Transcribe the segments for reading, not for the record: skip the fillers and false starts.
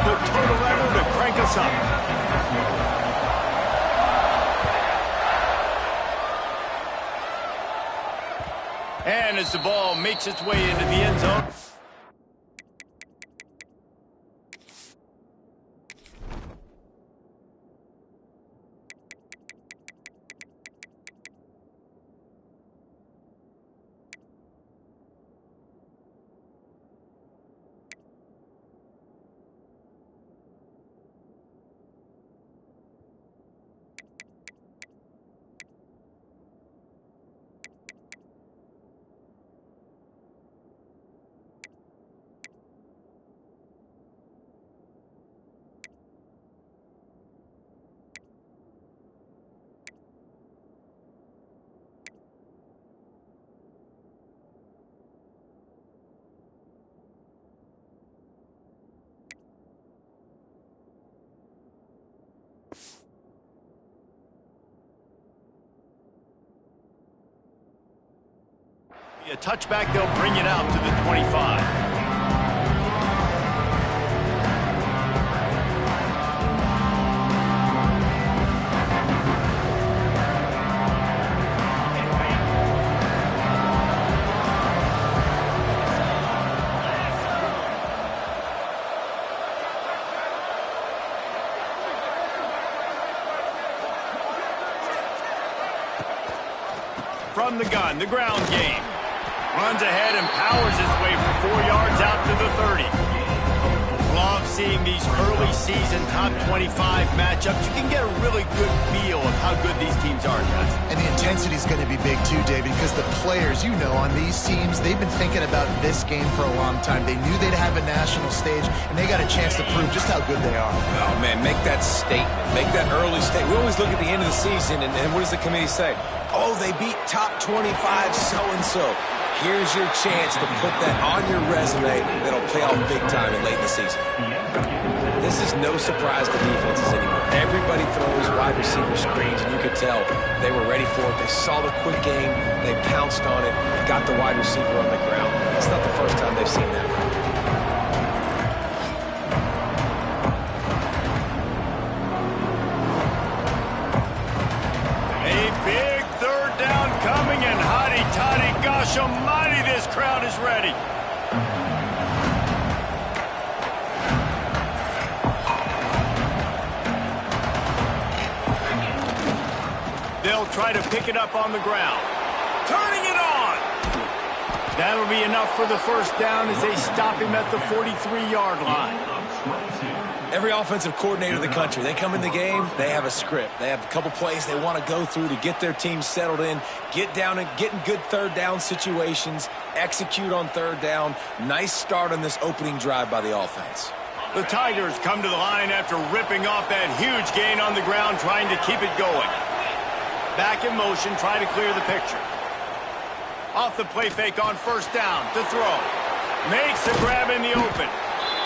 put total effort to crank us up. And as the ball makes its way into the end zone. A touchback, they'll bring it out to the 25. From the gun, the ground game. Runs ahead and powers his way for 4 yards out to the 30. Love seeing these early season top 25 matchups. You can get a really good feel of how good these teams are, guys. And the intensity is going to be big too, David, because the players, you know, on these teams, they've been thinking about this game for a long time. They knew they'd have a national stage, and they got a chance to prove just how good they are. Oh, man, make that statement. Make that early statement. We always look at the end of the season, and what does the committee say? Oh, they beat top 25 so-and-so. Here's your chance to put that on your resume that'll pay off big time and late in the season. This is no surprise to defenses anymore. Everybody throws wide receiver screens, and you could tell they were ready for it. They saw the quick game. They pounced on it, got the wide receiver on the ground. It's not the first time they've seen that. A big third down coming, and hotty-toddy, gosh almighty, this crowd is ready. They'll try to pick it up on the ground. Turning it on. That'll be enough for the first down as they stop him at the 43-yard line. Every offensive coordinator in the country, they come in the game, they have a script. They have a couple plays they want to go through to get their team settled in, get down and get in good third down situations, execute on third down. Nice start on this opening drive by the offense. The Tigers come to the line after ripping off that huge gain on the ground, trying to keep it going. Back in motion, try to clear the picture. Off the play fake on first down to throw. Makes the grab in the open.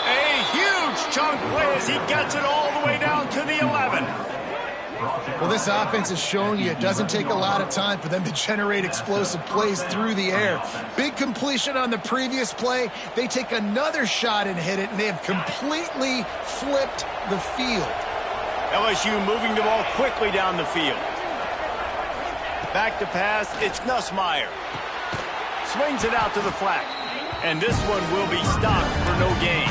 A huge chunk play as he gets it all the way down to the 11. Well, this offense is showing you it doesn't take a lot of time for them to generate explosive plays through the air. Big completion on the previous play. They take another shot and hit it, and they have completely flipped the field. LSU moving the ball quickly down the field. Back to pass, it's Nussmeier. Swings it out to the flat. And this one will be stopped for no gain.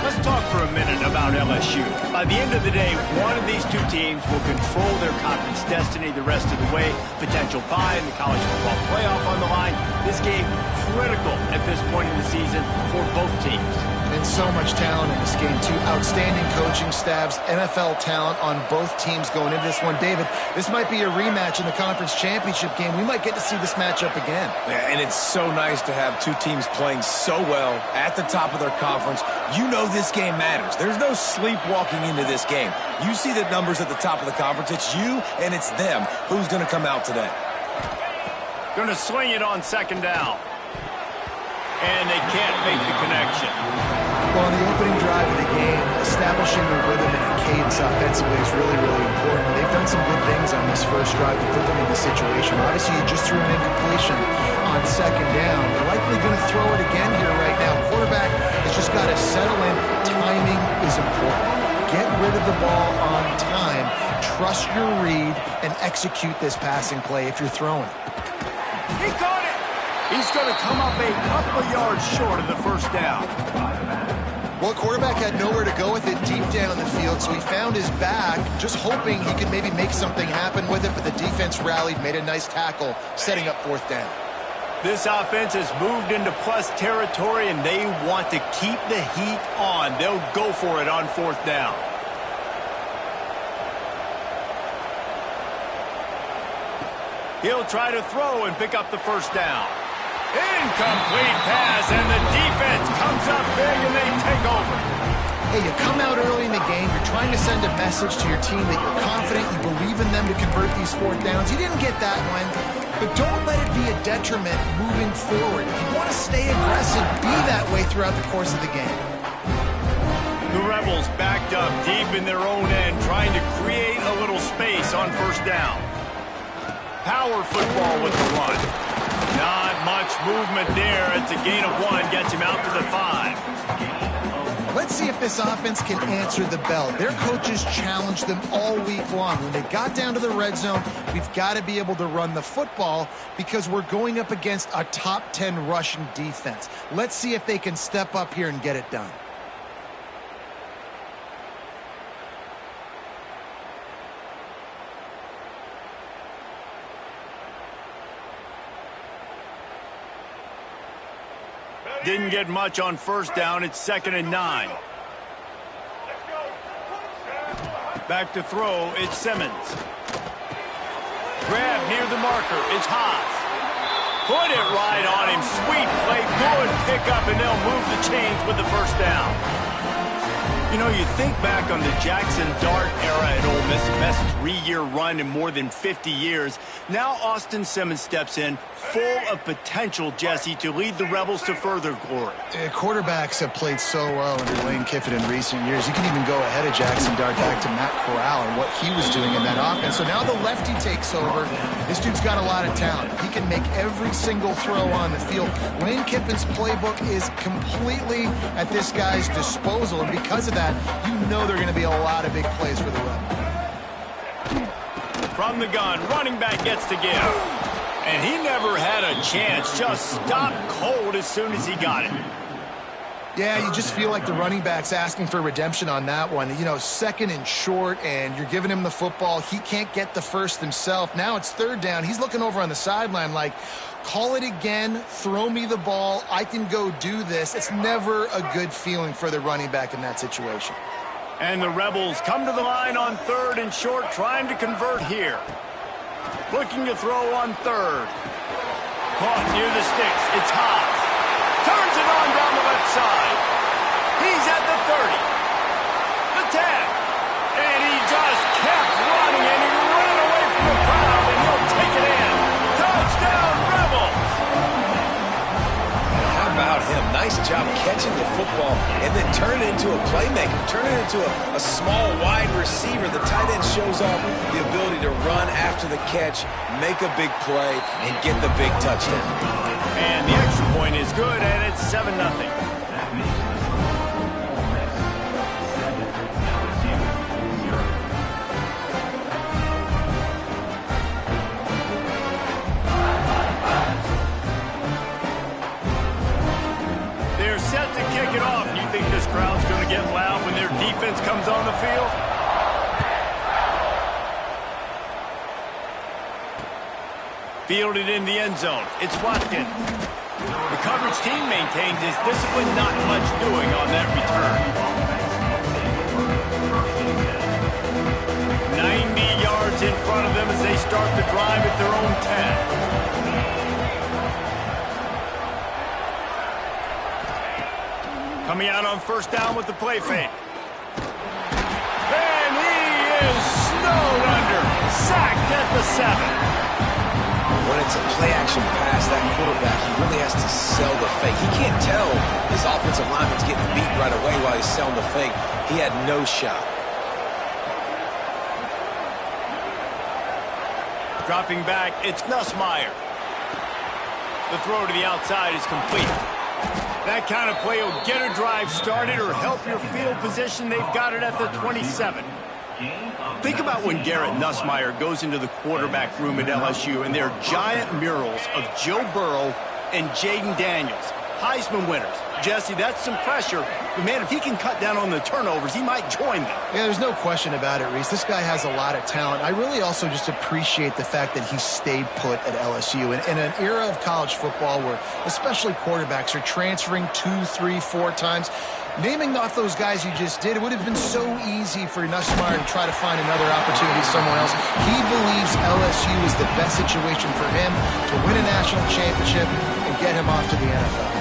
Let's talk for a minute about LSU. By the end of the day, one of these two teams will control their conference destiny the rest of the way. Potential bye in the college football playoff on the line. This game critical at this point in the season for both teams. And so much talent in this game, too. Outstanding coaching staffs, NFL talent on both teams going into this one. David, this might be a rematch in the conference championship game. We might get to see this matchup again. Yeah, and it's so nice to have two teams playing so well at the top of their conference. You know this game matters. There's no sleepwalking into this game. You see the numbers at the top of the conference. It's you and it's them. Who's going to come out today? Going to swing it on second down. And they can't make the connection. Well, in the opening drive of the game, establishing a rhythm and a cadence offensively is really, really important. They've done some good things on this first drive to put them in this situation. Obviously, you just threw an incompletion on second down. They're likely going to throw it again here right now. Quarterback has just got to settle in, timing, get rid of the ball on time, trust your read, and execute this passing play if you're throwing it. He caught it! He's going to come up a couple of yards short of the first down. Well, quarterback had nowhere to go with it deep down the field, so he found his back, just hoping he could maybe make something happen with it, but the defense rallied, made a nice tackle, setting up fourth down. This offense has moved into plus territory, and they want to keep the heat on. They'll go for it on fourth down. He'll try to throw and pick up the first down. Incomplete pass, and the defense comes up big, and they take over. Hey, you come out early in the game, you're trying to send a message to your team that you're confident, you believe in them to convert these fourth downs. You didn't get that one, but don't let it be a detriment moving forward. If you want to stay aggressive, be that way throughout the course of the game. The Rebels backed up deep in their own end, trying to create a little space on first down. Power football with the run. Not much movement there. It's a gain of 1, gets him out to the 5. Let's see if this offense can answer the bell. Their coaches challenged them all week long. When they got down to the red zone, we've got to be able to run the football because we're going up against a top 10 rushing defense. Let's see if they can step up here and get it done. Didn't get much on first down. It's 2nd and 9. Back to throw. It's Simmons. Grab near the marker. It's Haas. Put it right on him. Sweet play. Good pickup, and they'll move the chains with the first down. You know, you think back on the Jackson Dart era at Ole Miss, best 3-year run in more than 50 years. Now Austin Simmons steps in, full of potential, Jesse, to lead the Rebels to further glory. Quarterbacks have played so well under Lane Kiffin in recent years. You can even go ahead of Jackson Dart back to Matt Corral and what he was doing in that offense. So now the lefty takes over. This dude's got a lot of talent. He can make every single throw on the field. Lane Kiffin's playbook is completely at this guy's disposal, and because of that, you know there are going to be a lot of big plays for the Rebels. From the gun, running back gets to give. And he never had a chance. Just stopped cold as soon as he got it. Yeah, you just feel like the running back's asking for redemption on that one. You know, 2nd and short, and you're giving him the football. He can't get the first himself. Now it's 3rd down. He's looking over on the sideline like, call it again, throw me the ball, I can go do this. It's never a good feeling for the running back in that situation. And the Rebels come to the line on 3rd and short, trying to convert here. Looking to throw on 3rd. Caught near the sticks. It's Haas. Turns it on down the left side. He's at the 30. The 10. And he just kept running, and he ran away from the crowd, and he'll take it in. Touchdown, Rebels! How about him? Nice job catching the football and then turn it into a playmaker. Turn it into a small, wide receiver. The tight end shows off the ability to run after the catch, make a big play, and get the big touchdown. And the extra point is good, and it's 7-0. They're set to kick it off. You think this crowd's going to get loud when their defense comes on the field? Fielded in the end zone. It's Watkins. The coverage team maintains his discipline, not much doing on that return. 90 yards in front of them as they start the drive at their own 10. Coming out on first down with the play fake. And he is snowed under. Sacked at the 7. When it's a play-action pass, that quarterback, he really has to sell the fake. He can't tell his offensive lineman's getting beat right away while he's selling the fake. He had no shot. Dropping back, it's Nussmeier. The throw to the outside is complete. That kind of play will get a drive started or help your field position. They've got it at the 27. Think about when Garrett Nussmeier goes into the quarterback room at LSU and there are giant murals of Joe Burrow and Jaden Daniels, Heisman winners. Jesse, that's some pressure. But, man, if he can cut down on the turnovers, he might join them. Yeah, there's no question about it, Reese. This guy has a lot of talent. I really also just appreciate the fact that he stayed put at LSU. In an era of college football where especially quarterbacks are transferring 2, 3, 4 times, naming off those guys you just did, it would have been so easy for Nussmeier to try to find another opportunity somewhere else. He believes LSU is the best situation for him to win a national championship and get him off to the NFL.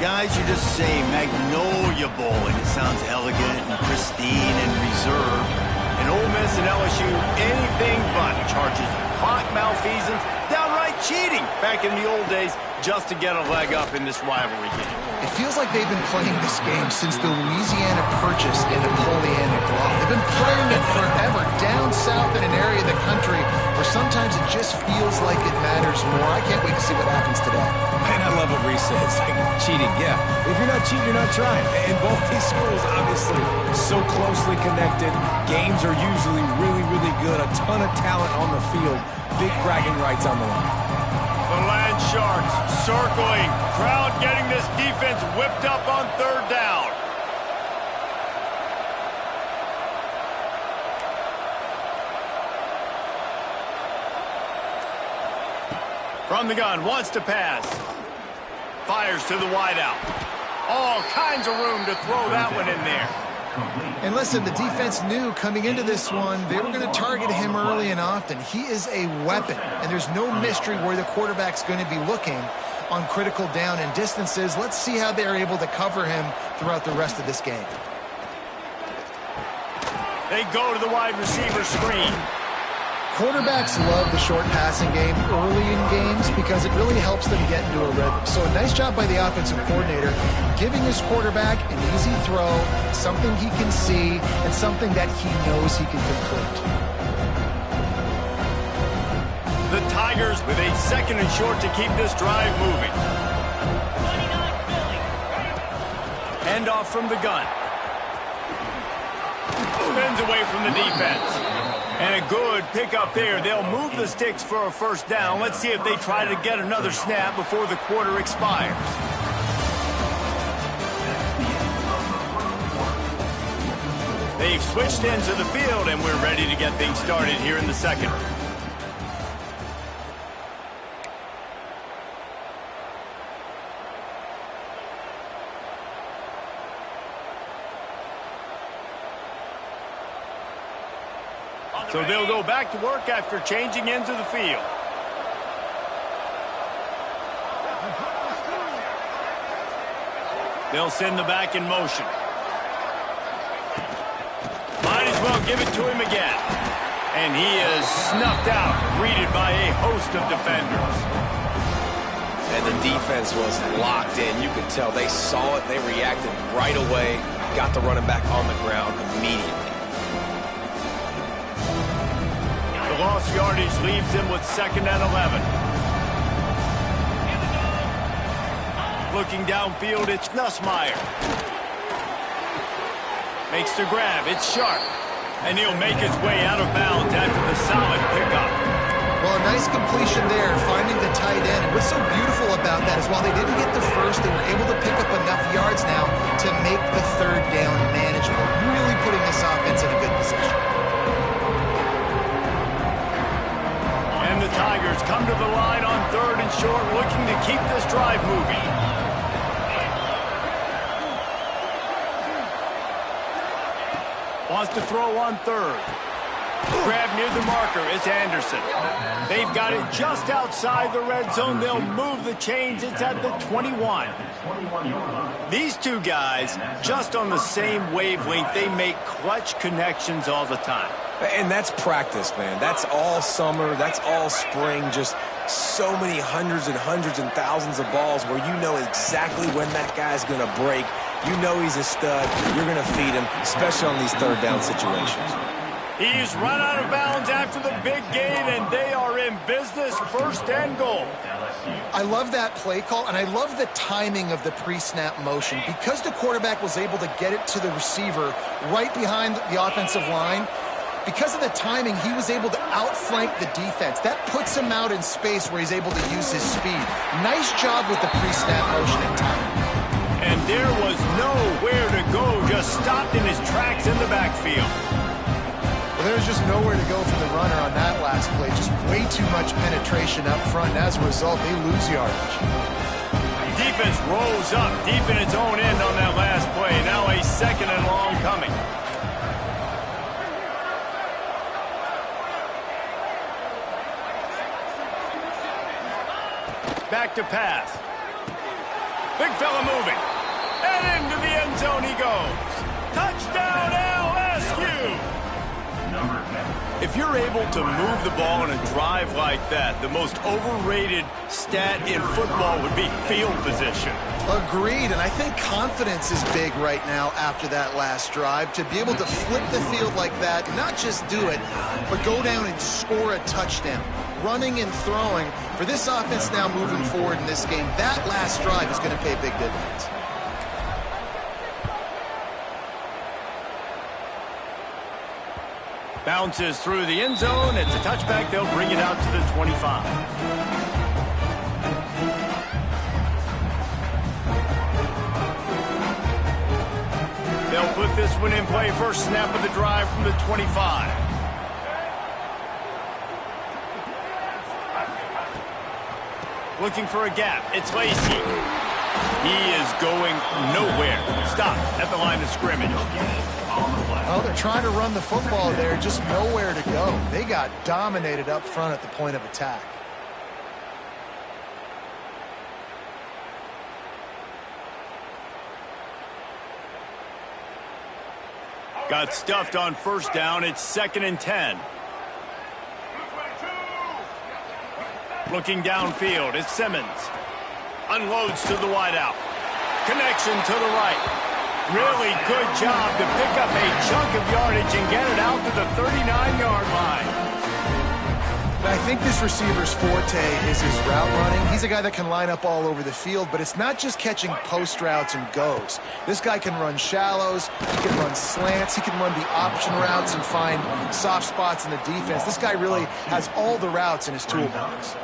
Guys, you just say Magnolia Bowl, and it sounds elegant and pristine and reserved. And Ole Miss and LSU, anything but charges of clock malfeasance, downright cheating back in the old days just to get a leg up in this rivalry game. It feels like they've been playing this game since the Louisiana Purchase in Napoleonic law. They've been playing it forever down south in an area of the country where sometimes it just feels like it matters more. I can't wait to see what happens today. And I love what Reese says, like cheating. Yeah, if you're not cheating, you're not trying. And both these schools, obviously, so closely connected. Games are usually really, really good. A ton of talent on the field. Big bragging rights on the line. The Land Sharks circling. Crowd getting this defense whipped up on third down. From the gun, wants to pass. Fires to the wideout. All kinds of room to throw that one in there. And listen, the defense knew coming into this one, they were going to target him early and often. He is a weapon, and there's no mystery where the quarterback's going to be looking on critical down and distances. Let's see how they're able to cover him throughout the rest of this game. They go to the wide receiver screen. Quarterbacks love the short passing game early in games because it really helps them get into a rhythm. So a nice job by the offensive coordinator giving his quarterback an easy throw, something he can see, and something that he knows he can complete. The Tigers with a second and short to keep this drive moving. Handoff from the gun. Spins away from the defense. And a good pickup there. They'll move the sticks for a first down. Let's see if they try to get another snap before the quarter expires. They've switched ends of the field, and we're ready to get things started here in the second. So they'll go back to work after changing into the field. They'll send the back in motion. Might as well give it to him again. And he is snuffed out, greeted by a host of defenders. And the defense was locked in. You could tell they saw it. They reacted right away. Got the running back on the ground immediately. Lost yardage leaves him with 2nd and 11. Looking downfield, it's Nussmeier. Makes the grab, it's Sharp. And he'll make his way out of bounds after the solid pickup. Well, a nice completion there, finding the tight end. And what's so beautiful about that is while they didn't get the first, they were able to pick up enough yards now to make the third down manageable. Really putting this offense in a good position. And the Tigers come to the line on 3rd and short, looking to keep this drive moving. Wants to throw on 3rd. Grab near the marker, it's Anderson. They've got it just outside the red zone. They'll move the chains. It's at the 21. These two guys, just on the same wavelength, they make clutch connections all the time. And that's practice, man. That's all summer. That's all spring. Just so many hundreds and thousands of balls where you know exactly when that guy's going to break. You know he's a stud. You're going to feed him, especially on these third down situations. He's run out of bounds after the big gain, and they are in business, 1st and goal. I love that play call, and I love the timing of the pre-snap motion. Because the quarterback was able to get it to the receiver right behind the offensive line, because of the timing, he was able to outflank the defense. That puts him out in space where he's able to use his speed. Nice job with the pre-snap motion and timing. And there was nowhere to go, just stopped in his tracks in the backfield. Well, there's just nowhere to go for the runner on that last play. Just way too much penetration up front, and as a result, they lose yardage. Defense rolls up deep in its own end on that last play. Now a 2nd and long coming. Back to pass. Big fella moving. And into the end zone he goes. Touchdown LSU! If you're able to move the ball in a drive like that, the most overrated stat in football would be field position. Agreed, and I think confidence is big right now after that last drive. To be able to flip the field like that, not just do it, but go down and score a touchdown. Running and throwing, for this offense now moving forward in this game, that last drive is going to pay big dividends. Bounces through the end zone. It's a touchback. They'll bring it out to the 25. They'll put this one in play. First snap of the drive from the 25. Looking for a gap. It's Lacey. He is going nowhere. Stop at the line of scrimmage. Well, they're trying to run the football there, just nowhere to go. They got dominated up front at the point of attack. Got stuffed on 1st down. It's 2nd and 10. Looking downfield, it's Simmons. Unloads to the wideout. Connection to the right. Really good job to pick up a chunk of yardage and get it out to the 39-yard line. I think this receiver's forte is his route running. He's a guy that can line up all over the field, but it's not just catching post routes and goes. This guy can run shallows, he can run slants, he can run the option routes and find soft spots in the defense. This guy really has all the routes in his toolbox.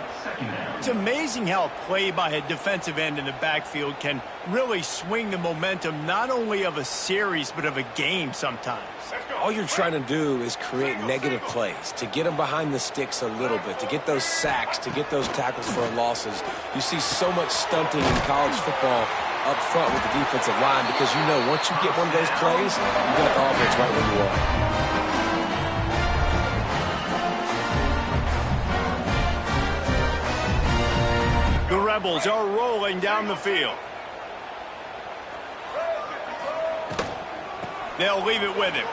It's amazing how play by a defensive end in the backfield can really swing the momentum not only of a series but of a game sometimes. All you're trying to do is create negative plays, to get them behind the sticks a little bit, to get those sacks, to get those tackles for losses. You see so much stunting in college football up front with the defensive line because you know once you get one of those plays, you get the offense right where you are. The Rebels are rolling down the field. They'll leave it with him.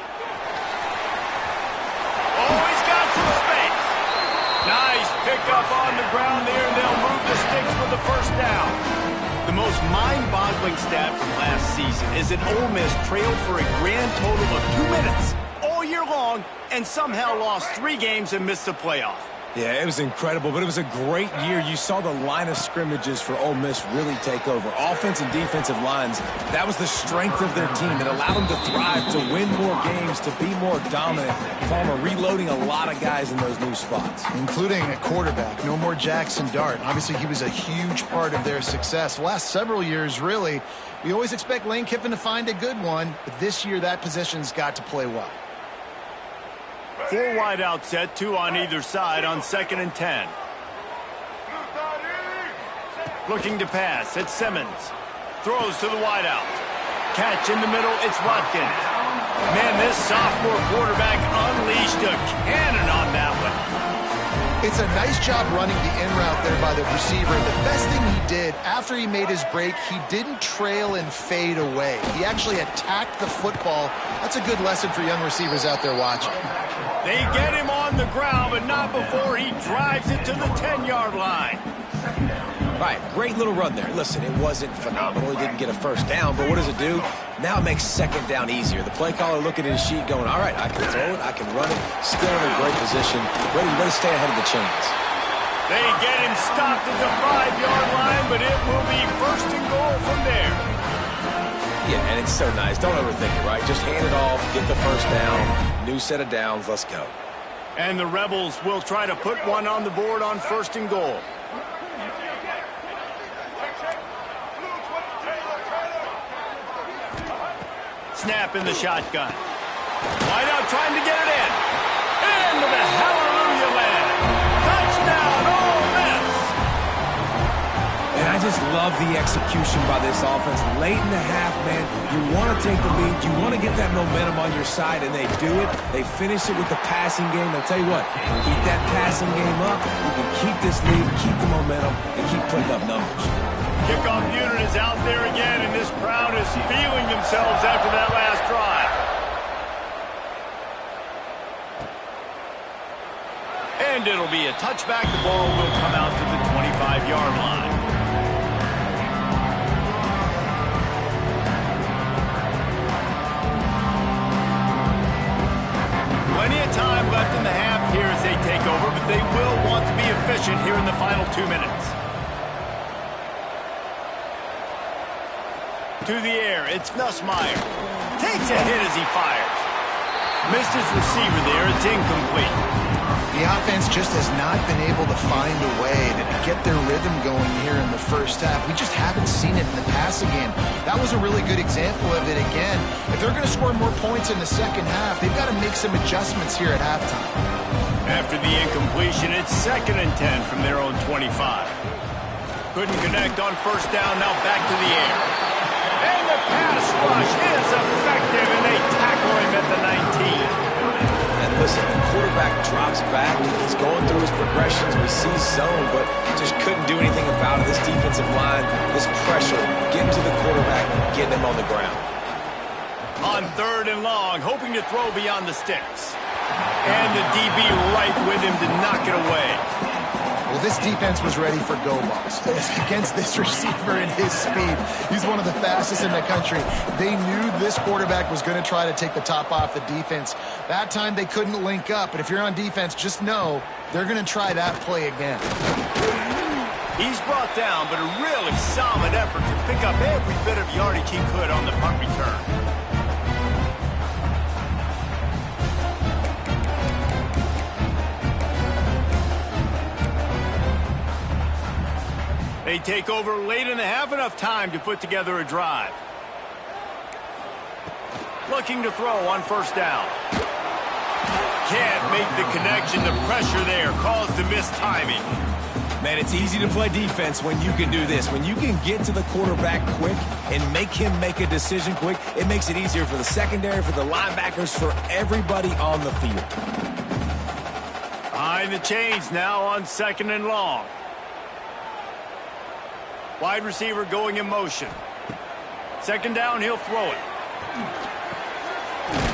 Oh, he's got some space. Nice pickup on the ground there, and they'll move the sticks for the 1st down. The most mind-boggling stat from last season is that Ole Miss trailed for a grand total of 2 minutes all year long and somehow lost 3 games and missed the playoff. Yeah, it was incredible, but it was a great year. You saw the line of scrimmages for Ole Miss really take over. Offense and defensive lines, that was the strength of their team that allowed them to thrive, to win more games, to be more dominant. Palmer reloading a lot of guys in those new spots. Including at quarterback. No more Jackson Dart. Obviously, he was a huge part of their success. The last several years, really, we always expect Lane Kiffin to find a good one, but this year that position's got to play well. 4 wide out set, 2 on either side on 2nd and 10. Looking to pass, it's Simmons. Throws to the wide out. Catch in the middle, it's Watkins. Man, this sophomore quarterback unleashed a cannon on that one. It's a nice job running the in route there by the receiver. And the best thing he did after he made his break, he didn't trail and fade away. He actually attacked the football. That's a good lesson for young receivers out there watching. They get him on the ground, but not before he drives it to the 10-yard line. Right, great little run there. Listen, it wasn't phenomenal. He didn't get a first down, but what does it do? Now it makes second down easier. The play caller looking at his sheet going, all right, I can throw it, I can run it. Still in a great position, ready to stay ahead of the chains. They get him stopped at the 5-yard line, but it will be first and goal from there. Yeah, and it's so nice. Don't overthink it, right? Just hand it off, get the first down, new set of downs, let's go. And the Rebels will try to put one on the board on first and goal. Snap in the shotgun. Wide out trying to get it in. Into the hallelujah land. Touchdown, Ole Miss. And I just love the execution by this offense. Late in the half, man, you want to take the lead. You want to get that momentum on your side, and they do it. They finish it with the passing game. I'll tell you what, keep that passing game up. You can keep this lead, keep the momentum, and keep putting up numbers. Kickoff unit is out there again, and this crowd is feeling themselves after that last drive. And it'll be a touchback. The ball will come out to the 25-yard line. Plenty of time left in the half here as they take over, but they will want to be efficient here in the final 2 minutes. To the air, it's Nussmeier. Takes a hit as he fires. Missed his receiver there, it's incomplete. The offense just has not been able to find a way to get their rhythm going here in the first half. We just haven't seen it in the passing game. That was a really good example of it again. If they're going to score more points in the second half, they've got to make some adjustments here at halftime. After the incompletion, it's 2nd and 10 from their own 25. Couldn't connect on first down, now back to the air. And the pass rush is effective, and they tackle him at the 19. And listen, the quarterback drops back. He's going through his progressions. We see zone, but just couldn't do anything about it. This defensive line, this pressure, getting to the quarterback, getting him on the ground. On 3rd and long, hoping to throw beyond the sticks. And the DB right with him to knock it away. Well, this defense was ready for go balls against this receiver and his speed. He's one of the fastest in the country. They knew this quarterback was going to try to take the top off the defense. That time they couldn't link up, but if you're on defense, just know they're going to try that play again. He's brought down, but a really solid effort to pick up every bit of yardage he could on the punt return. They take over late in the half, enough time to put together a drive. Looking to throw on first down. Can't make the connection. The pressure there caused the missed timing. Man, it's easy to play defense when you can do this. When you can get to the quarterback quick and make him make a decision quick, it makes it easier for the secondary, for the linebackers, for everybody on the field. Behind the chains now on 2nd and long. Wide receiver going in motion. 2nd down, he'll throw it.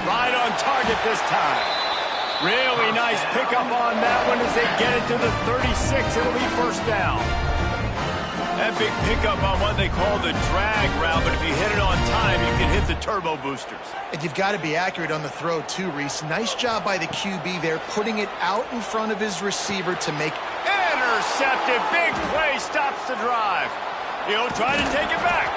Right on target this time. Really nice pickup on that one as they get it to the 36. It'll be first down. That big pickup on what they call the drag route, but if you hit it on time, you can hit the turbo boosters. And you've got to be accurate on the throw too, Reese. Nice job by the QB there, putting it out in front of his receiver to make... Intercepted. Big play stops the drive. He'll try to take it back.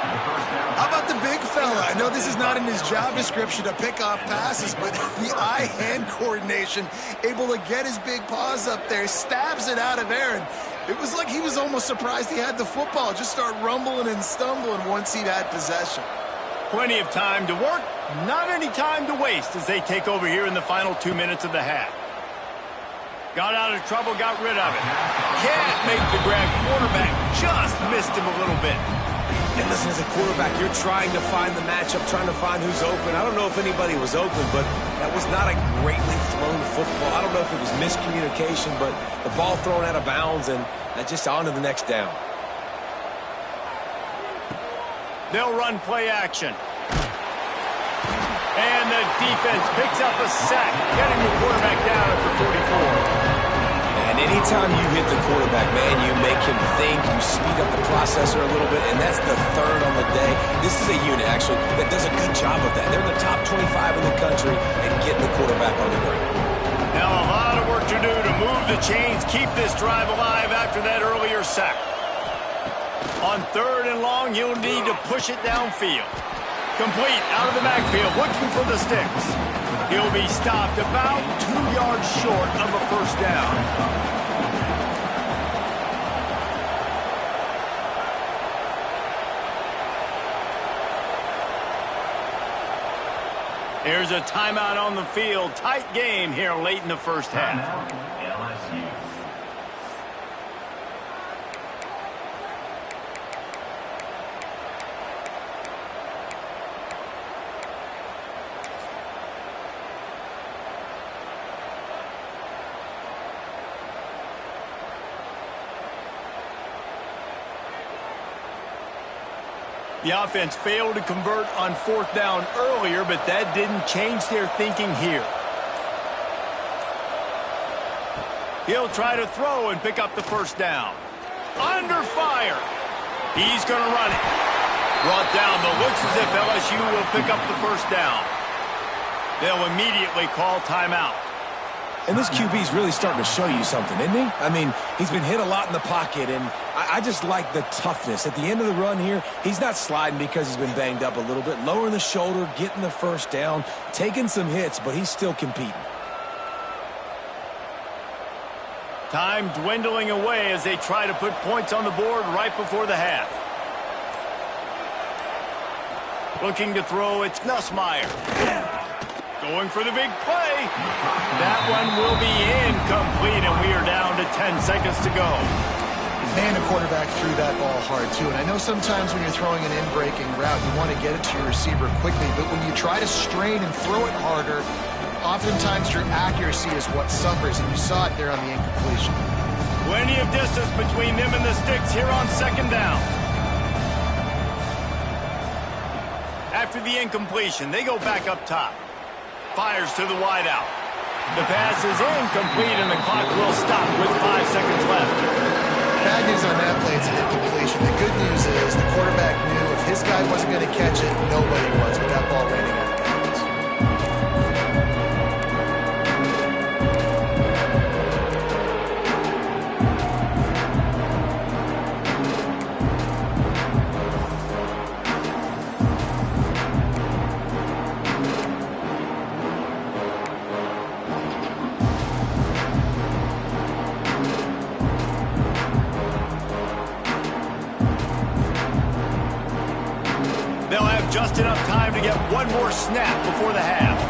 How about the big fella? I know this is not in his job description to pick off passes, but the eye-hand coordination, able to get his big paws up there, stabs it out of Aaron. It was like he was almost surprised he had the football. Just start rumbling and stumbling once he had possession. Plenty of time to work, not any time to waste as they take over here in the final 2 minutes of the half. Got out of trouble, got rid of it. Can't make the grab. Quarterback just missed him a little bit. And listen, as a quarterback, you're trying to find the matchup, trying to find who's open. I don't know if anybody was open, but that was not a greatly thrown football. I don't know if it was miscommunication, but the ball thrown out of bounds and just on to the next down. They'll run play action. And the defense picks up a sack, getting the quarterback down at the 44. And Anytime you hit the quarterback, man, you make him think, you speed up the processor a little bit, and that's the third on the day. This is a unit, actually, that does a good job of that. They're in the top 25 in the country and getting the quarterback on the ground. Now a lot of work to do to move the chains, keep this drive alive after that earlier sack. On 3rd and long, you'll need to push it downfield. Complete out of the backfield, looking for the sticks. He'll be stopped about 2 yards short of a first down. There's a timeout on the field. Tight game here late in the first half. The offense failed to convert on 4th down earlier, but that didn't change their thinking here. He'll try to throw and pick up the first down. Under fire. He's going to run it. Brought down, but looks as if LSU will pick up the first down. They'll immediately call timeout. And this QB's really starting to show you something, isn't he? I mean, he's been hit a lot in the pocket, and I just like the toughness. At the end of the run here, he's not sliding because he's been banged up a little bit. Lowering the shoulder, getting the first down, taking some hits, but he's still competing. Time dwindling away as they try to put points on the board right before the half. Looking to throw, it's Nussmeier. Going for the big play. That one will be incomplete, and we are down to 10 seconds to go. Man, the quarterback threw that ball hard, too. And I know sometimes when you're throwing an in-breaking route, you want to get it to your receiver quickly. But when you try to strain and throw it harder, oftentimes your accuracy is what suffers, and you saw it there on the incompletion. Plenty of distance between them and the sticks here on 2nd down. After the incompletion, they go back up top. Fires to the wideout. The pass is incomplete, and the clock will stop with 5 seconds left. Bad news on that play, it's an incompletion. The good news is the quarterback knew if his guy wasn't going to catch it, nobody was with that ball landing out of bounds. They'll have just enough time to get one more snap before the half.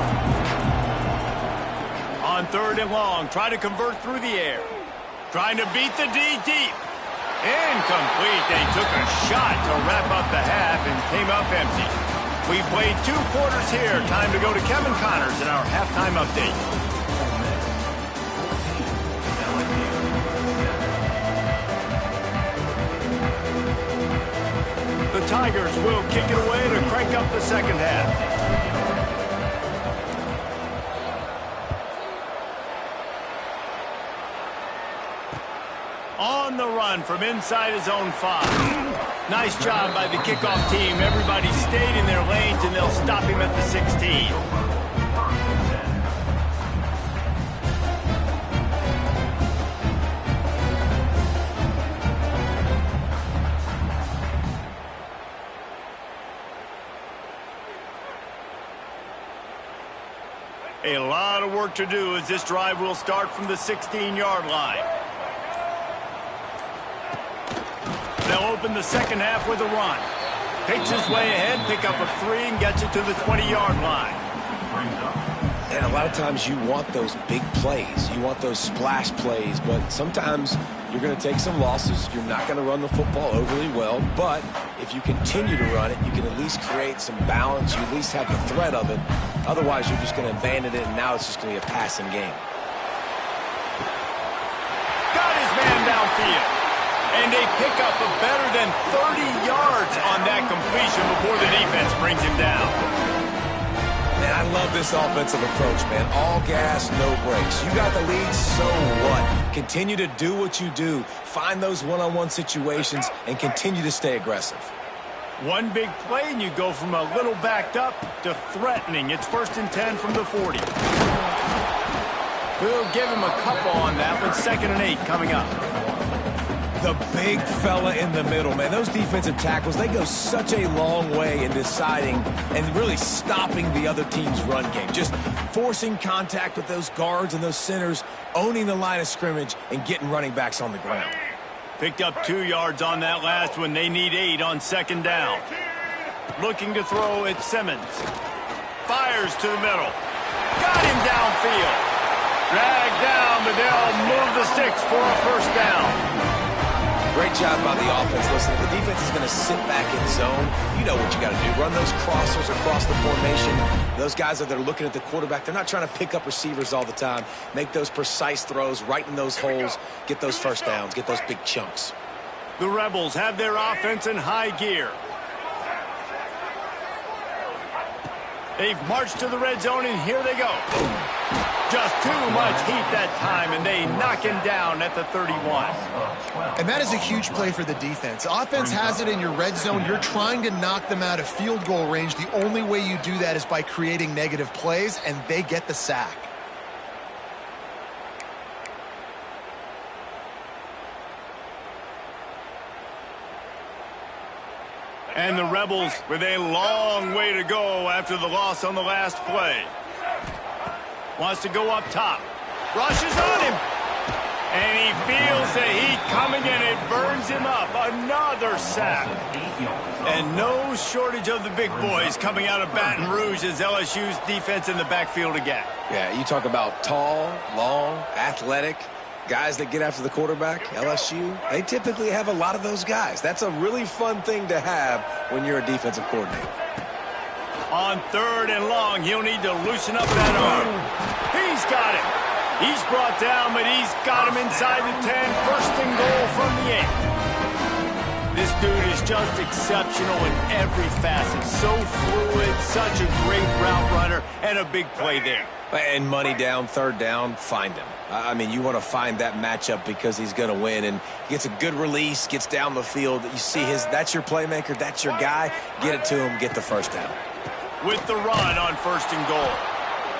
On 3rd and long, try to convert through the air. Trying to beat the D deep. Incomplete. They took a shot to wrap up the half and came up empty. We played 2 quarters here. Time to go to Kevin Connors in our halftime update. The Tigers will kick it away to crank up the second half. On the run from inside his own 5. Nice job by the kickoff team. Everybody stayed in their lanes, and they'll stop him at the 16. A lot of work to do as this drive will start from the 16-yard line. They'll open the second half with a run. Takes his way ahead, pick up a 3, and gets it to the 20-yard line. And a lot of times you want those big plays. You want those splash plays, but sometimes you're going to take some losses. You're not going to run the football overly well, but if you continue to run it, you can at least create some balance. You at least have the threat of it. Otherwise, you're just going to abandon it, and now it's just going to be a passing game. Got his man downfield. And they pick up a better than 30 yards on that completion before the defense brings him down. Man, I love with this offensive approach, man. All gas, no brakes. You got the lead, so what? Continue to do what you do. Find those one-on-one situations and continue to stay aggressive. One big play, and you go from a little backed up to threatening. It's 1st and 10 from the 40. We'll give him a couple on that with 2nd and 8 coming up. The big fella in the middle, man. Those defensive tackles, they go such a long way in deciding and really stopping the other team's run game. Just forcing contact with those guards and those centers, owning the line of scrimmage, and getting running backs on the ground. Picked up 2 yards on that last one. They need 8 on 2nd down. Looking to throw at Simmons. Fires to the middle. Got him downfield. Dragged down, but they'll move the sticks for a 1st down. Great job by the offense. Listen, if the defense is going to sit back in zone, you know what you got to do. Run those crossers across the formation. Those guys that are looking at the quarterback, they're not trying to pick up receivers all the time. Make those precise throws right in those holes. Get those 1st downs. Get those big chunks. The Rebels have their offense in high gear. They've marched to the red zone, and here they go. Just too much heat that time, and they knock him down at the 31. And that is a huge play for the defense. Offense has it in your red zone. You're trying to knock them out of field goal range. The only way you do that is by creating negative plays, and they get the sack. And the Rebels with a long way to go after the loss on the last play. Wants to go up top. Rushes on him. And he feels the heat coming, and it burns him up. Another sack. And no shortage of the big boys coming out of Baton Rouge as LSU's defense in the backfield again. Yeah, you talk about tall, long, athletic, guys that get after the quarterback. LSU, they typically have a lot of those guys. That's a really fun thing to have when you're a defensive coordinator. On 3rd and long, he'll need to loosen up that arm. He's got it. He's brought down, but he's got him inside the 10. 1st and goal from the 8. This dude is just exceptional in every facet. So fluid, such a great route runner, and a big play there. And money down, 3rd down, find him. I mean, you want to find that matchup because he's going to win, and he gets a good release, gets down the field. You see that's your playmaker, that's your guy. Get it to him, get the 1st down. With the run on 1st and goal.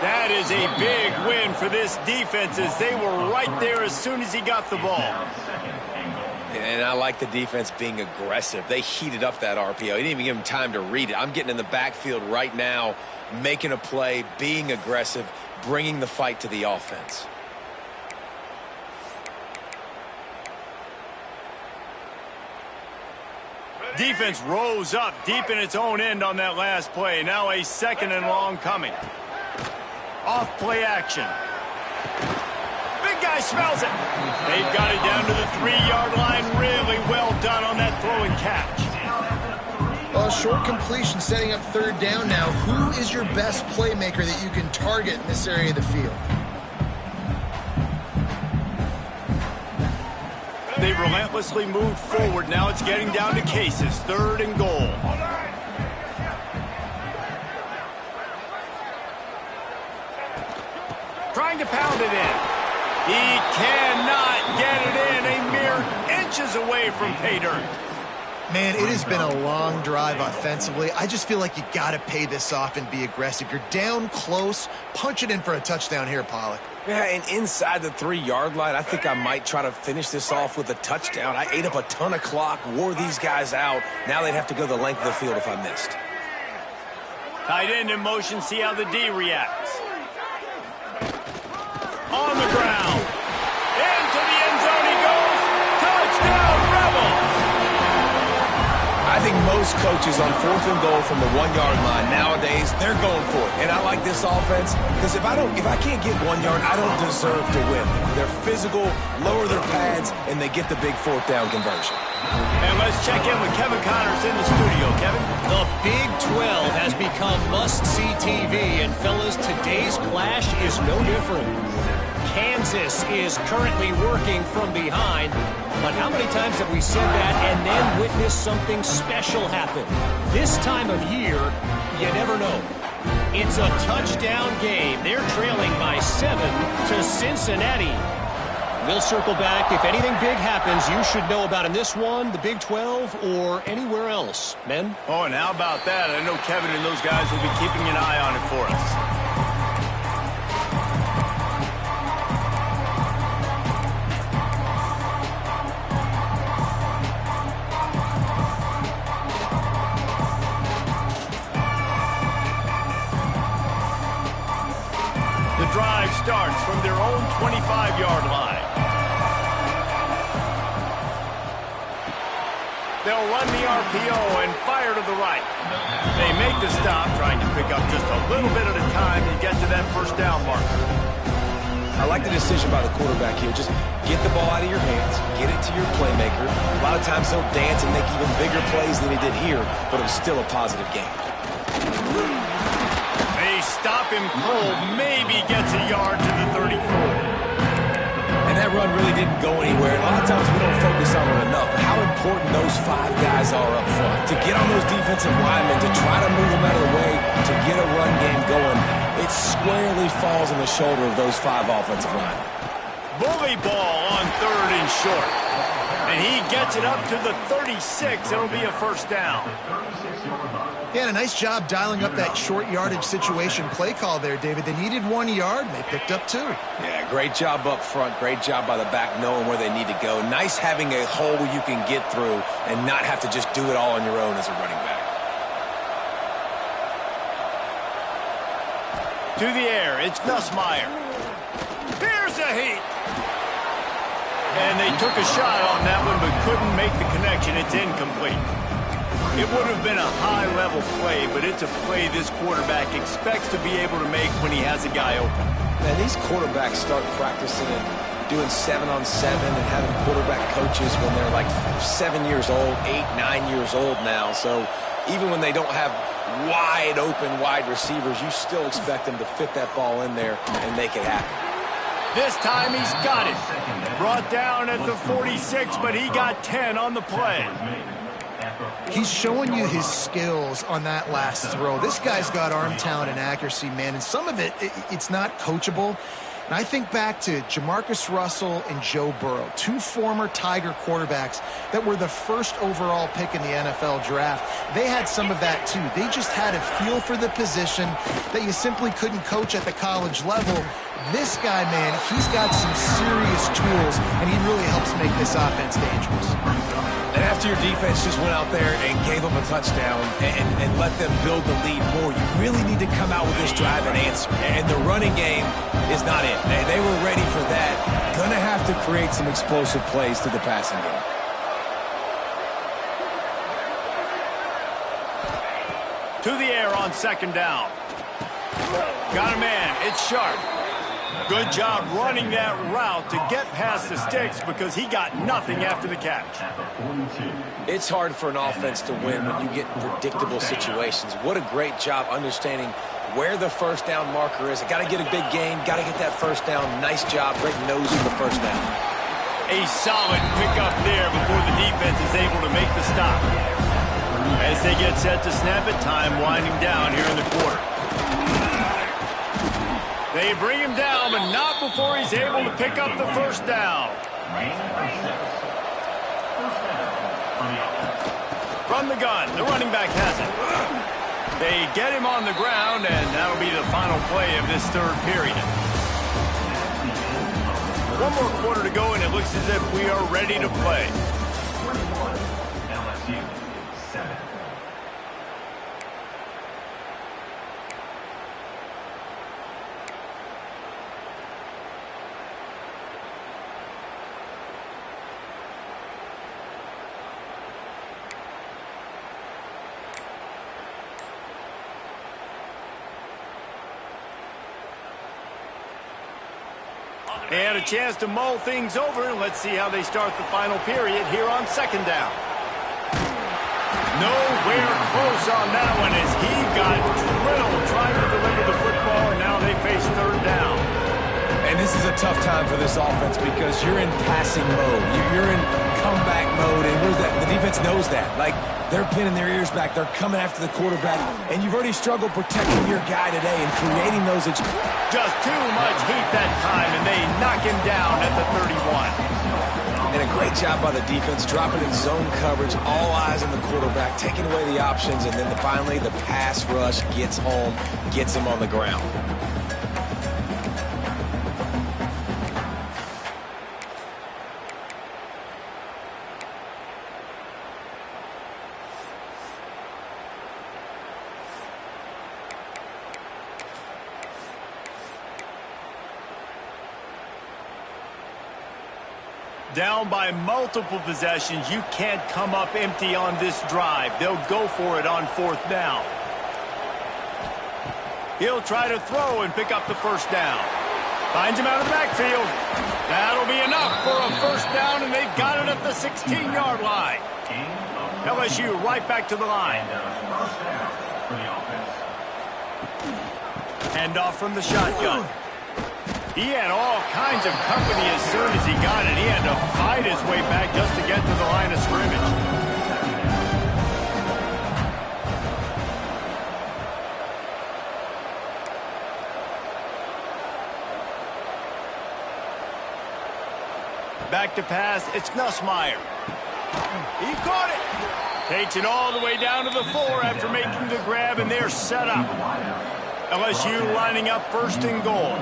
That is a big win for this defense as they were right there as soon as he got the ball. And I like the defense being aggressive. They heated up that RPO. He didn't even give him time to read it. I'm getting in the backfield right now, making a play, being aggressive, bringing the fight to the offense. Defense rose up deep in its own end on that last play. Now a 2nd and long coming. Off play action. Big guy smells it. They've got it down to the 3-yard line. Really well done on that throw and catch. Well, short completion setting up 3rd down now. Who is your best playmaker that you can target in this area of the field? They've relentlessly moved forward. Now it's getting down to cases. 3rd and goal. Trying to pound it in. He cannot get it in. A mere inches away from pay dirt. Man, it has been a long drive offensively. I just feel like you got to pay this off and be aggressive. You're down close. Punch it in for a touchdown here, Packlj. Yeah, and inside the 3-yard line, I think I might try to finish this off with a touchdown. I ate up a ton of clock, wore these guys out. Now they'd have to go the length of the field if I missed. Tight end in motion, see how the D reacts. On the ground. Into the end zone he goes. Touchdown, Rebels! I think most coaches on 4th and goal from the 1-yard line nowadays, they're going for it. And I like this offense because if I can't get 1 yard, I don't deserve to win. They're physical, lower their pads, and they get the big 4th down conversion. And let's check in with Kevin Connors in the studio. Kevin? The Big 12 has become must-see TV, and fellas, today's clash is no different. Kansas is currently working from behind, but how many times have we said that and then witnessed something special happen? This time of year, you never know. It's a touchdown game. They're trailing by 7 to Cincinnati. We'll circle back. If anything big happens, you should know about in this one, the Big 12, or anywhere else. Men? Oh, and how about that? I know Kevin and those guys will be keeping an eye on it for us. The drive starts from their own 25-yard line. They'll run the RPO and fire to the right. They make the stop, trying to pick up just a little bit at a time to get to that first down marker. I like the decision by the quarterback here. Just get the ball out of your hands, get it to your playmaker. A lot of times he'll dance and make even bigger plays than he did here, but it was still a positive game. They stop him cold, maybe gets a yard to the 34. And that run really didn't go anywhere. A lot of times we don't focus on it enough. How important those 5 guys are up front. To get on those defensive linemen, to try to move them out of the way, to get a run game going, it squarely falls on the shoulder of those 5 offensive linemen. Bully ball on 3rd and short. And he gets it up to the 36. It'll be a first down. Yeah, and a nice job dialing up that short yardage situation play call there, David. They needed 1 yard, and they picked up 2. Yeah, great job up front. Great job by the back knowing where they need to go. Nice having a hole you can get through and not have to just do it all on your own as a running back. To the air, it's Nussmeier. Here's a heat. And they took a shot on that one, but couldn't make the connection. It's incomplete. It would have been a high-level play, but it's a play this quarterback expects to be able to make when he has a guy open. Man, these quarterbacks start practicing and doing 7-on-7 and having quarterback coaches when they're like 7 years old, 8, 9 years old now. So even when they don't have wide-open wide receivers, you still expect them to fit that ball in there and make it happen. This time he's got it. Brought down at the 46, but he got 10 on the play. He's showing you his skills on that last throw. This guy's got arm talent and accuracy, man, and some of it's not coachable. And I think back to Jamarcus Russell and Joe Burrow, 2 former Tiger quarterbacks that were the first overall pick in the NFL draft. They had some of that too. They just had a feel for the position that you simply couldn't coach at the college level. This guy, man, he's got some serious tools, and he really helps make this offense dangerous. And after your defense just went out there and gave them a touchdown and let them build the lead more, you really need to come out with this drive and answer. And the running game is not it. They were ready for that. Gonna have to create some explosive plays to the passing game. To the air on 2nd down. Got a man. It's Sharp. Good job running that route to get past the sticks because he got nothing after the catch. It's hard for an offense to win when you get predictable situations. What a great job understanding where the first down marker is. Got to get a big gain, got to get that first down. Nice job, great nose for the first down. A solid pickup there before the defense is able to make the stop. As they get set to snap it, time winding down here in the quarter. They bring him down, but not before he's able to pick up the first down. From the gun, the running back has it. They get him on the ground, and that'll be the final play of this 3rd period. 1 more quarter to go, and it looks as if we are ready to play. They had a chance to mull things over. Let's see how they start the final period here on 2nd down. Nowhere close on that one as he got drilled trying to deliver the football, and now they face 3rd down. And this is a tough time for this offense because you're in passing mode. You're in comeback mode, and the defense knows that. Like, they're pinning their ears back. They're coming after the quarterback, and you've already struggled protecting your guy today and creating those. Just too much heat that time, and they knock him down at the 31. And a great job by the defense, dropping in zone coverage, all eyes on the quarterback, taking away the options, and then finally the pass rush gets home, gets him on the ground. Down by multiple possessions, you can't come up empty on this drive. They'll go for it on 4th down. He'll try to throw and pick up the 1st down. Finds him out of the backfield. That'll be enough for a 1st down, and they've got it at the 16-yard line. LSU right back to the line. Hand off from the shotgun. He had all kinds of company as soon as he got it. He had to fight his way back just to get to the line of scrimmage. Back to pass, it's Nussmeier. He caught it. Takes it all the way down to the 4 after making the grab, and they're set up. LSU lining up 1st and goal.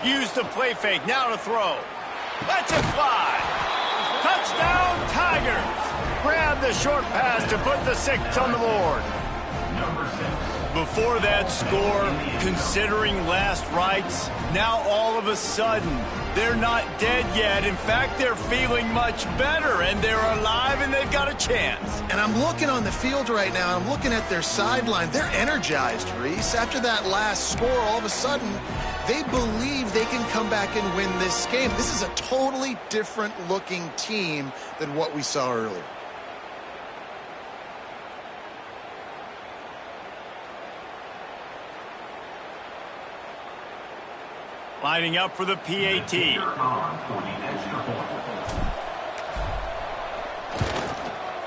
Use the play fake, now to throw. Let's it fly. Touchdown, Tigers. Grab the short pass to put the 6 on the board. Before that score, considering last rites, now all of a sudden, they're not dead yet. In fact, they're feeling much better, and they're alive, and they've got a chance. And I'm looking on the field right now. I'm looking at their sideline. They're energized, Reese. After that last score, all of a sudden, they believe they can come back and win this game. This is a totally different-looking team than what we saw earlier. Lining up for the PAT.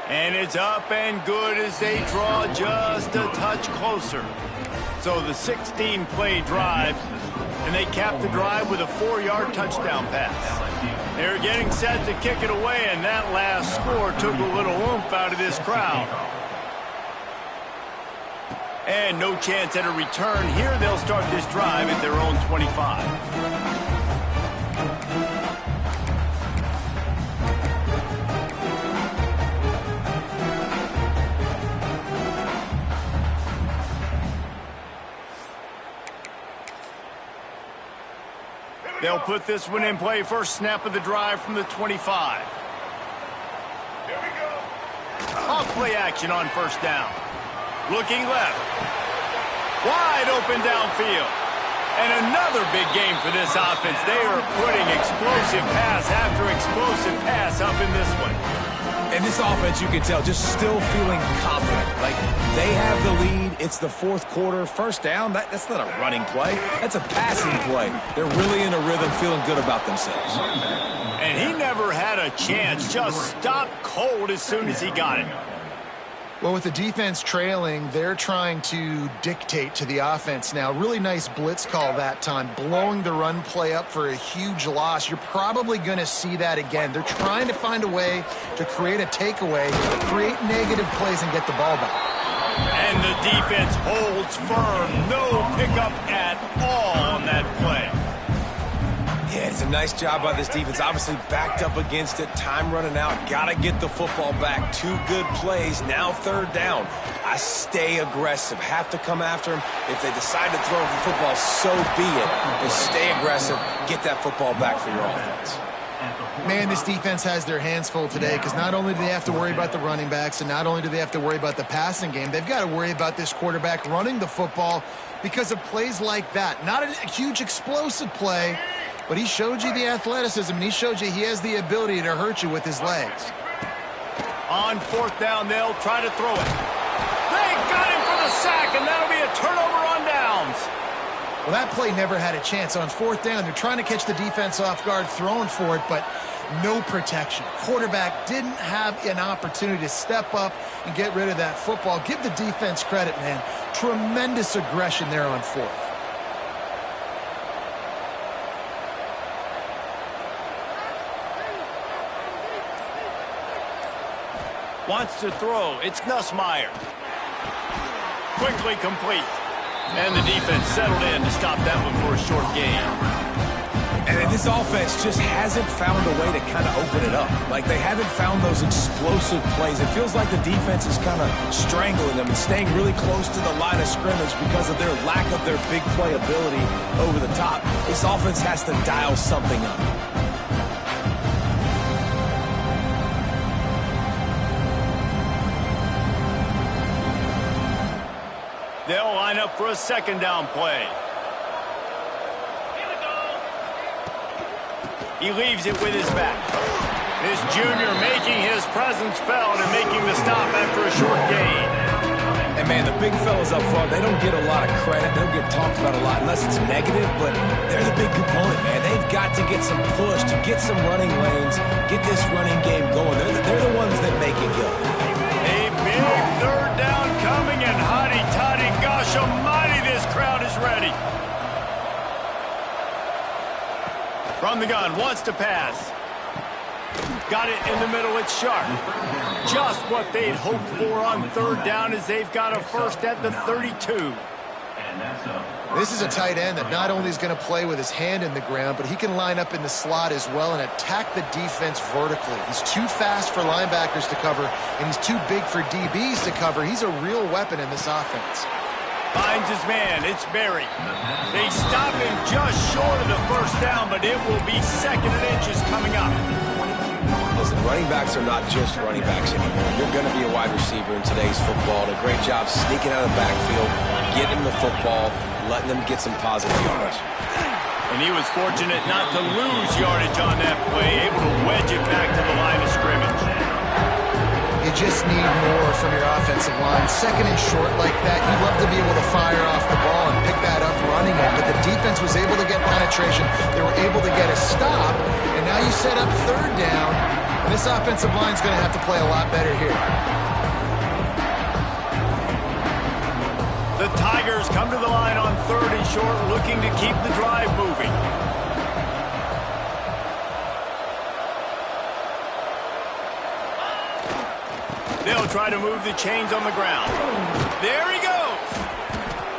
And it's up and good as they draw just a touch closer. So the 16-play drive, and they cap the drive with a 4-yard touchdown pass. They're getting set to kick it away, and that last score took a little oomph out of this crowd. And no chance at a return. Here they'll start this drive at their own 25. They'll put this one in play. First snap of the drive from the 25. Here we go. Off play action on 1st down. Looking left. Wide open downfield. And another big game for this offense. They are putting explosive pass after explosive pass up in this one. And this offense, you can tell, just still feeling confident. Like, they have the lead. It's the 4th quarter. 1st down, that's not a running play. That's a passing play. They're really in a rhythm, feeling good about themselves. And he never had a chance. Just stopped cold as soon as he got it. Well, with the defense trailing, they're trying to dictate to the offense now. Really nice blitz call that time, blowing the run play up for a huge loss. You're probably going to see that again. They're trying to find a way to create a takeaway, create negative plays, and get the ball back. And the defense holds firm. No pickup at all on that play. Yeah, it's a nice job by this defense. Obviously backed up against it. Time running out. Got to get the football back. 2 good plays. Now 3rd down. I stay aggressive. Have to come after him. If they decide to throw the football, so be it. But stay aggressive. Get that football back for your offense. Man, this defense has their hands full today because not only do they have to worry about the running backs and not only do they have to worry about the passing game, they've got to worry about this quarterback running the football because of plays like that. Not a huge explosive play, but he showed you the athleticism, and he showed you he has the ability to hurt you with his legs. On 4th down, they'll try to throw it. sack, and that'll be a turnover on downs. Well, that play never had a chance. On fourth down, they're trying to catch the defense off guard, throwing for it, but no protection. Quarterback didn't have an opportunity to step up and get rid of that football. Give the defense credit, man. Tremendous aggression there on fourth. Wants to throw. It's Nussmeier. Quickly complete. And the defense settled in to stop that one for a short gain. And this offense just hasn't found a way to kind of open it up. Like, they haven't found those explosive plays. It feels like the defense is kind of strangling them and staying really close to the line of scrimmage because of their lack of their big play ability over the top. This offense has to dial something up. They'll line up for a second down play. He leaves it with his back. This junior making his presence felt and making the stop after a short gain. And, man, the big fellas up front, they don't get a lot of credit. They don't get talked about a lot unless it's negative, but they're the big component, man. They've got to get some push, to get some running lanes, get this running game going. They're the ones that make it go. A big third down coming, and hotty-toddy, gosh almighty, this crowd is ready. From the gun, wants to pass. Got it in the middle, it's Sharp. Just what they'd hoped for on third down as they've got a first at the 32. This is a tight end that not only is going to play with his hand in the ground, but he can line up in the slot as well and attack the defense vertically. He's too fast for linebackers to cover, and he's too big for DBs to cover. He's a real weapon in this offense. Finds his man, it's Berry. They stop him just short of the first down, but it will be second and inches coming up. Listen, running backs are not just running backs anymore. You're going to be a wide receiver in today's football. And a great job sneaking out of the backfield, getting the football, letting them get some positive yards. And he was fortunate not to lose yardage on that play, able to wedge it back to the line of scrimmage. You just need more from your offensive line. Second and short like that, you'd love to be able to fire off the ball and pick that up running it, but the defense was able to get penetration. They were able to get a stop, and now you set up third down, and this offensive line is going to have to play a lot better here. The Tigers come to the line on third and short, looking to keep the drive moving. They'll try to move the chains on the ground. There he goes.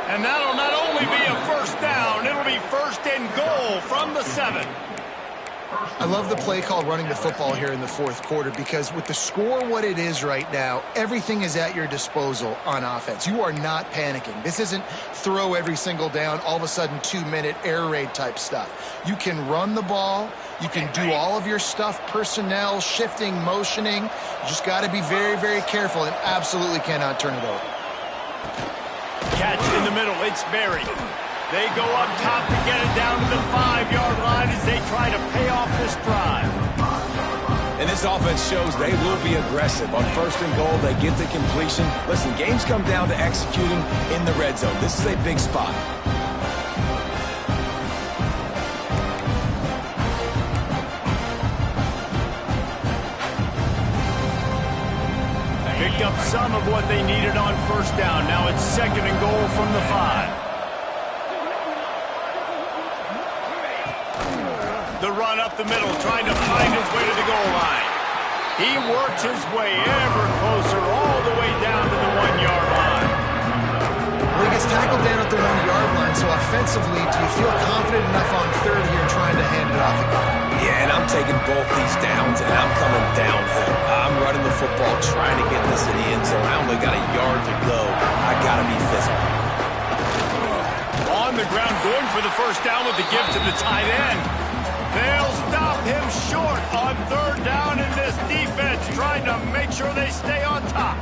And that'll not only be a first down, it'll be first and goal from the 7. I love the play call running the football here in the fourth quarter because with the score what it is right now, everything is at your disposal on offense. You are not panicking. This isn't throw every single down, all of a sudden 2-minute air raid type stuff. You can run the ball. You can do all of your stuff, personnel, shifting, motioning. You just got to be very, very careful and absolutely cannot turn it over. Catch in the middle. It's Berry. They go up top to get it down to the 5-yard line as they try to pay off this drive. And this offense shows they will be aggressive. On first and goal, they get the completion. Listen, games come down to executing in the red zone. This is a big spot. Picked up some of what they needed on first down. Now it's second and goal from the 5. The run up the middle, trying to find his way to the goal line. He works his way ever closer, all the way down to the 1-yard line. Well, he gets tackled down at the 1-yard line, so offensively, do you feel confident enough on third here trying to hand it off again? Yeah, and I'm taking both these downs, and I'm coming downhill. I'm running the football, trying to get this in the end zone. I only got a yard to go. I got to be physical. On the ground, going for the first down with the give to the tight end. They'll stop him short on third down in this defense, trying to make sure they stay on top.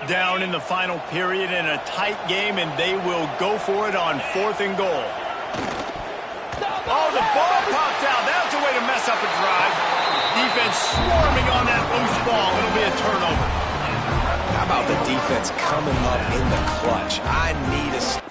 Down in the final period in a tight game, and they will go for it on 4th and goal. Oh, the ball popped out. That's a way to mess up a drive. Defense swarming on that loose ball. It'll be a turnover. How about the defense coming up in the clutch? I need a...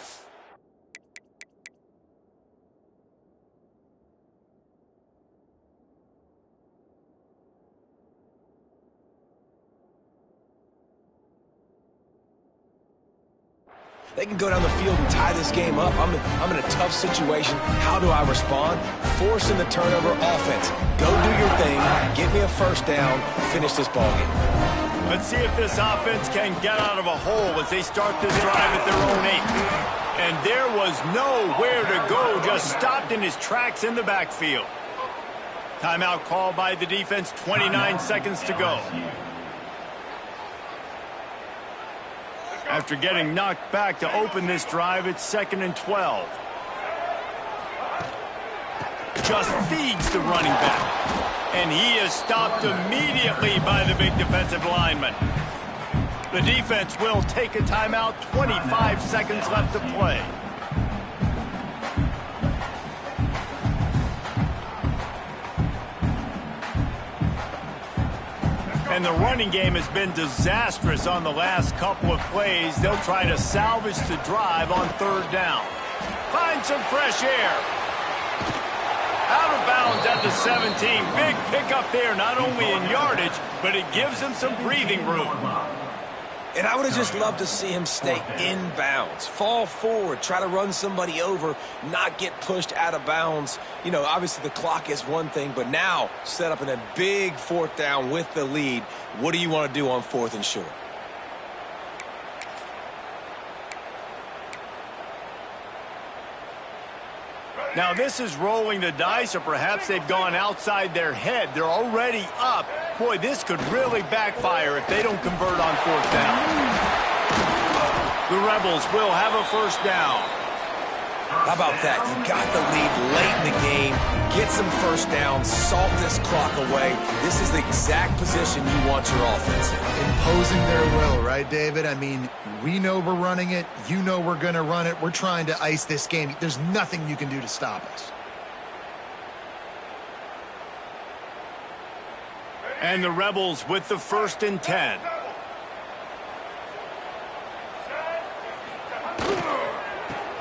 They can go down the field and tie this game up. I'm in a tough situation. How do I respond? Forcing the turnover offense. Go do your thing. Get me a first down. Finish this ball game. Let's see if this offense can get out of a hole as they start this drive at their own 8. And there was nowhere to go. Just stopped in his tracks in the backfield. Timeout called by the defense. 29 seconds to go. After getting knocked back to open this drive, it's 2nd and 12. Just feeds the running back. And he is stopped immediately by the big defensive lineman. The defense will take a timeout. 25 seconds left to play. And the running game has been disastrous on the last couple of plays. They'll try to salvage the drive on 3rd down. Find some fresh air. Out of bounds at the 17. Big pickup there, not only in yardage, but it gives him some breathing room. And I would have just loved to see him stay inbounds, fall forward, try to run somebody over, not get pushed out of bounds. You know, obviously the clock is one thing, but now set up in a big 4th down with the lead. What do you want to do on 4th and short? Now this is rolling the dice, or perhaps they've gone outside their head. They're already up. Boy, this could really backfire if they don't convert on 4th down. The Rebels will have a first down. How about that? You got the lead late in the game. Get some first down. Salt this clock away. This is the exact position you want your offense in. Imposing their will, right, David? I mean, we know we're running it. You know we're going to run it. We're trying to ice this game. There's nothing you can do to stop us. And the Rebels with the 1st and 10.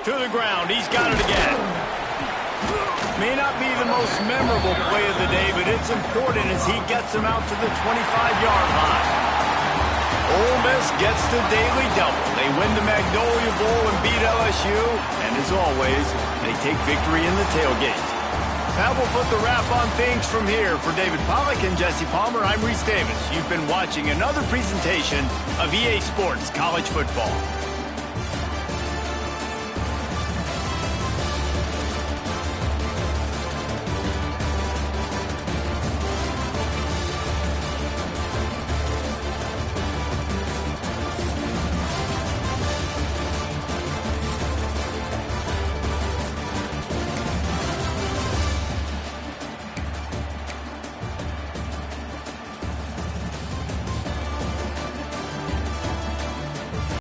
To the ground. He's got it again. May not be the most memorable play of the day, but it's important as he gets him out to the 25-yard line. Ole Miss gets the daily double. They win the Magnolia Bowl and beat LSU. And as always, they take victory in the tailgate. That will put the wrap on things from here. For David Pollack and Jesse Palmer, I'm Reese Davis. You've been watching another presentation of EA Sports College Football.